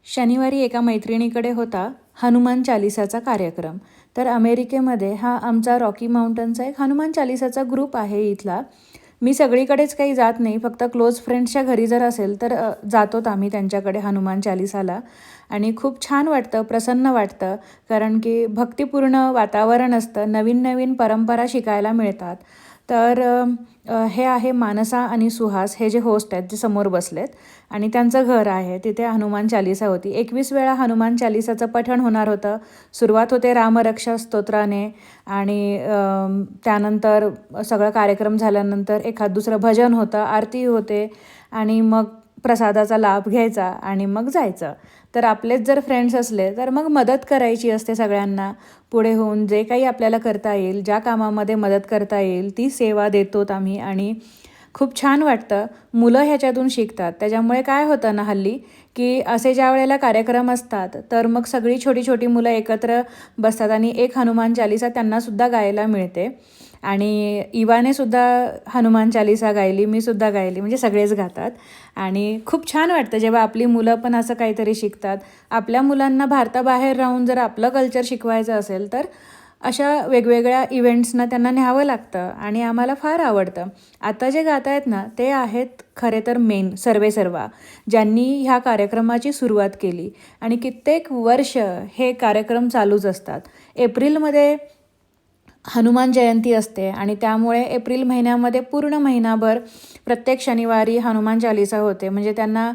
शनिवारी एका मैत्रिणीकडे होता हनुमान चालिसाचा कार्यक्रम. तर अमेरिकेमध्ये हा आमचा रॉकी माउंटनचा एक हनुमान चालिसाचा ग्रुप आहे इथला. मी सगळीकडेच काही जात नाही, फक्त क्लोज फ्रेंड्सच्या घरी जर असेल तर जातोत आम्ही त्यांच्याकडे हनुमान चालिसाला. आणि खूप छान वाटतं, प्रसन्न वाटतं, कारण की भक्तिपूर्ण वातावरण असतं, नवीन नवीन परंपरा शिकायला मिळतात. तर हे आहे मानसा आणि सुहास, हे जे होस्ट आहेत जे समोर बसलेत, आणि त्यांचं घर आहे तिथे हनुमान चालिसा होती. 21 वेळा हनुमान चालिसाचं पठण होणार होतं. सुरुवात होते रामरक्षा स्तोत्राने, आणि त्यानंतर सगळं कार्यक्रम झाल्यानंतर एखाद दुसरं भजन होतं, आरती होते, आणि मग प्रसादाचा लाभ घ्यायचा आणि मग जायचं. तर आपलेच जर फ्रेंड्स असले तर मग मदत करायची असते सगळ्यांना. पुढे होऊन जे काही आपल्याला करता येईल, ज्या कामामध्ये मदत करता येईल ती सेवा देतोत आम्ही, आणि खूप छान वाटतं. मुलं ह्याच्यातून शिकतात. त्याच्यामुळे काय होतं ना हल्ली, की असे ज्या वेळेला कार्यक्रम असतात तर मग सगळी छोटी छोटी मुलं एकत्र बसतात आणि एक हनुमान चालिसा त्यांनासुद्धा गायला मिळते. आणि इवानेसुद्धा हनुमान चालिसा गायली, मी सुद्धा गायली, म्हणजे सगळेच गातात. आणि खूप छान वाटतं जेव्हा आपली मुलं पण असं काहीतरी शिकतात. आपल्या मुलांना भारताबाहेर राहून जर आपलं कल्चर शिकवायचं असेल तर अशा वेगवेगळ्या इव्हेंट्सना त्यांना न्यावं लागतं, आणि आम्हाला फार आवडतं. आता जे गात आहेत ना ते आहेत खरे तर मेन सर्वेसर्वा, ज्यांनी ह्या कार्यक्रमाची सुरुवात केली, आणि कित्येक वर्ष हे कार्यक्रम चालूच असतात. एप्रिलमध्ये हनुमान जयंती असते, आणि त्यामुळे एप्रिल महिन्यामध्ये पूर्ण महिनाभर प्रत्येक शनिवारी हनुमान चालिसा होते. म्हणजे त्यांना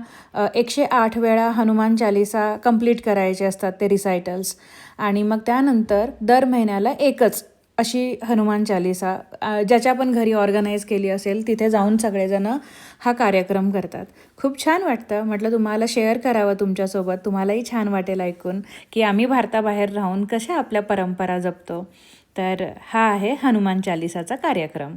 108 वेळा हनुमान चालिसा कंप्लीट करायचे असतात ते रिसायटल्स. आणि मग त्यानंतर दर महिन्याला एकच अशी हनुमान चालिसा ज्याच्या पण घरी ऑर्गनाईज केली असेल तिथे जाऊन सगळेजणं हा कार्यक्रम करतात. खूप छान वाटतं. म्हटलं तुम्हाला शेअर करावं तुमच्यासोबत, तुम्हालाही छान वाटेल ऐकून की आम्ही भारताबाहेर राहून कशा आपल्या परंपरा जपतो. तर हा आहे हनुमान चालिसाचा कार्यक्रम.